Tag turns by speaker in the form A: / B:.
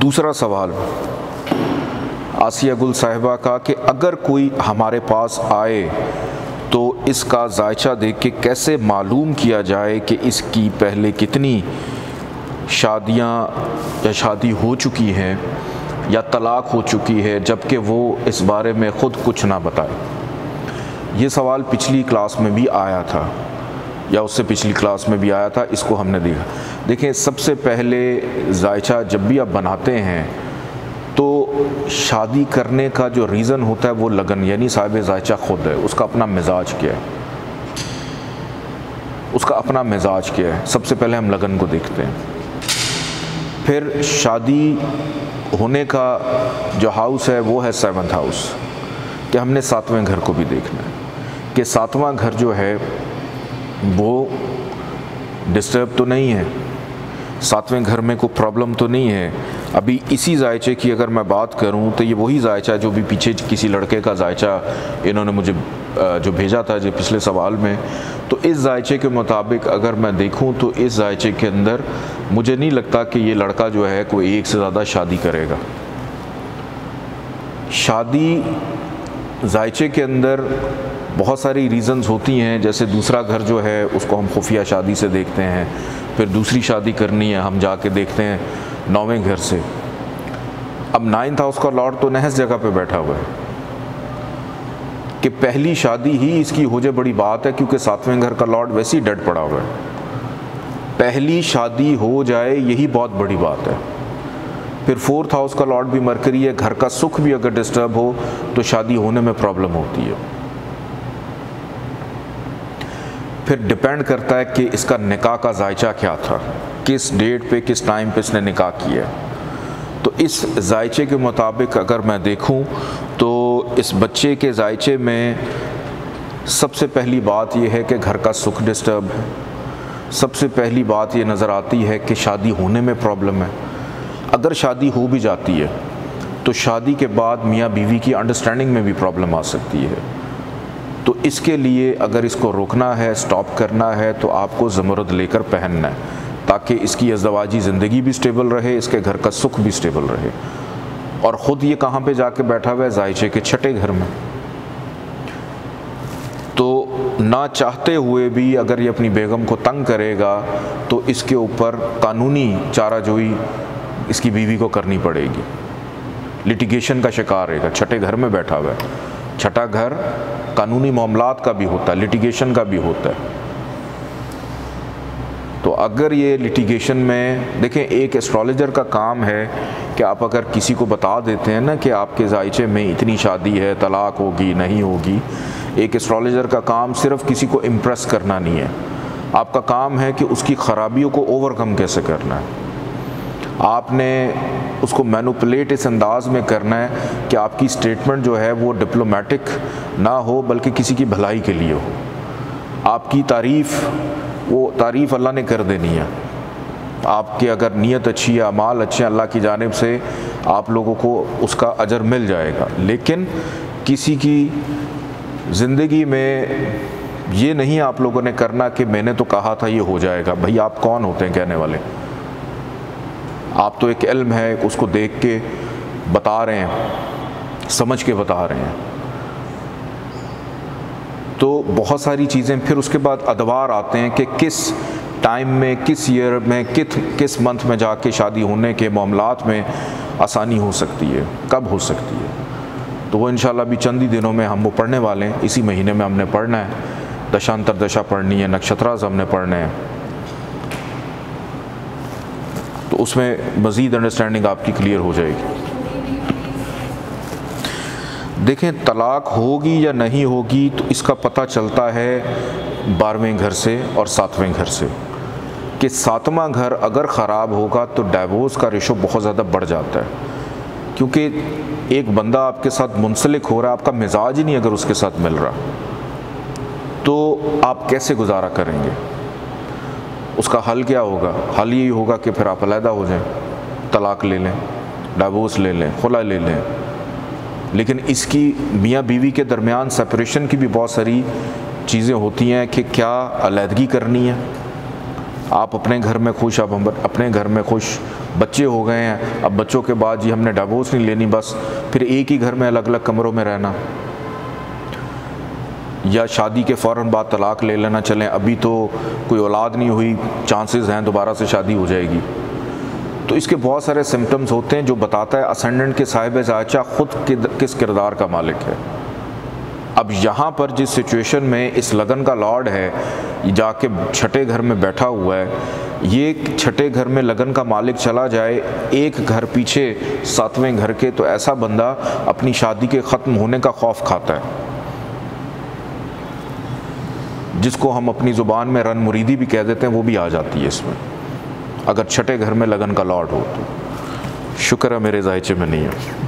A: दूसरा सवाल आसिया गुल साहिबा का कि अगर कोई हमारे पास आए तो इसका जायचा देख के कैसे मालूम किया जाए कि इसकी पहले कितनी शादियां या शादी हो चुकी हैं या तलाक हो चुकी है, जबकि वो इस बारे में ख़ुद कुछ ना बताए। ये सवाल पिछली क्लास में भी आया था या उससे पिछली क्लास में भी आया था, इसको हमने देखा। देखें, सबसे पहले जायचा जब भी आप बनाते हैं तो शादी करने का जो रीज़न होता है वो लगन, यानी साहिब जायचा ख़ुद है, उसका अपना मिजाज क्या है, उसका अपना मिजाज क्या है। सबसे पहले हम लगन को देखते हैं, फिर शादी होने का जो हाउस है वो है 7th हाउस, कि हमने 7वें घर को भी देखना है कि 7वां घर जो है वो डिस्टर्ब तो नहीं है, 7वें घर में कोई प्रॉब्लम तो नहीं है। अभी इसी जायचे की अगर मैं बात करूं तो ये वही जायचा जो भी पीछे किसी लड़के का जायचा इन्होंने मुझे जो भेजा था जो पिछले सवाल में, तो इस जायचे के मुताबिक अगर मैं देखूं तो इस जायचे के अंदर मुझे नहीं लगता कि ये लड़का जो है कोई एक से ज़्यादा शादी करेगा। शादी जायचे के अंदर बहुत सारी रीज़न्स होती हैं, जैसे दूसरा घर जो है उसको हम खुफिया शादी से देखते हैं, फिर दूसरी शादी करनी है हम जाके देखते हैं 9वें घर से। अब 9th हाउस का लॉर्ड तो नहस जगह पे बैठा हुआ है कि पहली शादी ही इसकी हो जाए बड़ी बात है, क्योंकि 7वें घर का लॉर्ड वैसे ही डेड पड़ा हुआ है। पहली शादी हो जाए यही बहुत बड़ी बात है। फिर 4th हाउस का लॉर्ड भी मरकरी है, घर का सुख भी अगर डिस्टर्ब हो तो शादी होने में प्रॉब्लम होती है। फिर डिपेंड करता है कि इसका निकाह का जायचा क्या था, किस डेट पे किस टाइम पे इसने निकाह किया। तो इस जायचे के मुताबिक अगर मैं देखूं तो इस बच्चे के जायचे में सबसे पहली बात यह है कि घर का सुख डिस्टर्ब है। सबसे पहली बात ये नज़र आती है कि शादी होने में प्रॉब्लम है। अगर शादी हो भी जाती है तो शादी के बाद मियाँ बीवी की अंडरस्टैंडिंग में भी प्रॉब्लम आ सकती है। तो इसके लिए अगर इसको रोकना है, स्टॉप करना है, तो आपको ज़मरुद लेकर पहनना है ताकि इसकी अज़दवाजी ज़िंदगी भी स्टेबल रहे, इसके घर का सुख भी स्टेबल रहे। और ख़ुद ये कहाँ पे जाके बैठा हुआ है? जायचे के 6ठे घर में। तो ना चाहते हुए भी अगर ये अपनी बेगम को तंग करेगा तो इसके ऊपर कानूनी चाराजोई इसकी बीवी को करनी पड़ेगी, लिटिगेशन का शिकार रहेगा। 6ठे घर में बैठा हुआ है, 6ठा घर कानूनी मामलात का भी होता है, लिटिगेशन का भी होता है। तो अगर ये लिटिगेशन में देखें, एक एस्ट्रोलॉजर का काम है कि आप अगर किसी को बता देते हैं ना कि आपके जायचे में इतनी शादी है, तलाक होगी नहीं होगी, एक एस्ट्रोलॉजर का काम सिर्फ किसी को इम्प्रेस करना नहीं है। आपका काम है कि उसकी ख़राबियों को ओवरकम कैसे करना है। आपने उसको मैनिपुलेट इस अंदाज में करना है कि आपकी स्टेटमेंट जो है वो डिप्लोमेटिक ना हो बल्कि किसी की भलाई के लिए हो। आपकी तारीफ़, वो तारीफ़ अल्लाह ने कर देनी है। आपकी अगर नीयत अच्छी है, अमाल अच्छे हैं, अल्लाह की जानिब से आप लोगों को उसका अजर मिल जाएगा। लेकिन किसी की ज़िंदगी में ये नहीं आप लोगों ने करना कि मैंने तो कहा था ये हो जाएगा। भाई आप कौन होते हैं कहने वाले? आप तो एक इल्म है उसको देख के बता रहे हैं, समझ के बता रहे हैं। तो बहुत सारी चीज़ें, फिर उसके बाद अदवार आते हैं कि किस टाइम में, किस ईयर में, किस मंथ में जाके शादी होने के मामलात में आसानी हो सकती है, कब हो सकती है। तो वो इंशाल्लाह भी चंद ही दिनों में हम वो पढ़ने वाले हैं। इसी महीने में हमने पढ़ना है, दशांतर दशा पढ़नी है, नक्षत्रास हमने पढ़ने हैं। तो उसमें मज़ीद अंडरस्टैंडिंग आपकी क्लियर हो जाएगी। देखें, तलाक होगी या नहीं होगी तो इसका पता चलता है 12वें घर से और 7वें घर से, कि 7वां घर अगर ख़राब होगा तो डाइवोर्स का रेशो बहुत ज़्यादा बढ़ जाता है। क्योंकि एक बंदा आपके साथ मुंसलिक हो रहा है, आपका मिजाज ही नहीं अगर उसके साथ मिल रहा, तो आप कैसे गुजारा करेंगे? उसका हल क्या होगा? हल यही होगा कि फिर आप अलहदा हो जाएं, तलाक ले लें, डाइवोर्स ले लें, खुला ले लें। लेकिन इसकी मियाँ बीवी के दरमियान सेपरेशन की भी बहुत सारी चीज़ें होती हैं कि क्या अलहदगी करनी है, आप अपने घर में खुश, अब हम अपने घर में खुश, बच्चे हो गए हैं, अब बच्चों के बाद जी हमने डिवोर्स नहीं लेनी, बस फिर एक ही घर में अलग अलग कमरों में रहना, या शादी के फ़ौरन बाद तलाक ले लेना, चलें अभी तो कोई औलाद नहीं हुई, चांसेस हैं दोबारा से शादी हो जाएगी। तो इसके बहुत सारे सिम्टम्स होते हैं जो बताता है असेंडेंट के साहिब ज़ायचा ख़ुद किस किरदार का मालिक है। अब यहाँ पर जिस सिचुएशन में इस लगन का लॉर्ड है जाके छठे घर में बैठा हुआ है, ये छठे घर में लगन का मालिक चला जाए एक घर पीछे सातवें घर के, तो ऐसा बंदा अपनी शादी के ख़त्म होने का खौफ खाता है, जिसको हम अपनी ज़ुबान में रन मुरीदी भी कह देते हैं, वो भी आ जाती है इसमें, अगर छठे घर में लगन का लॉर्ड हो तो। शुक्र है मेरे जायचे में नहीं है।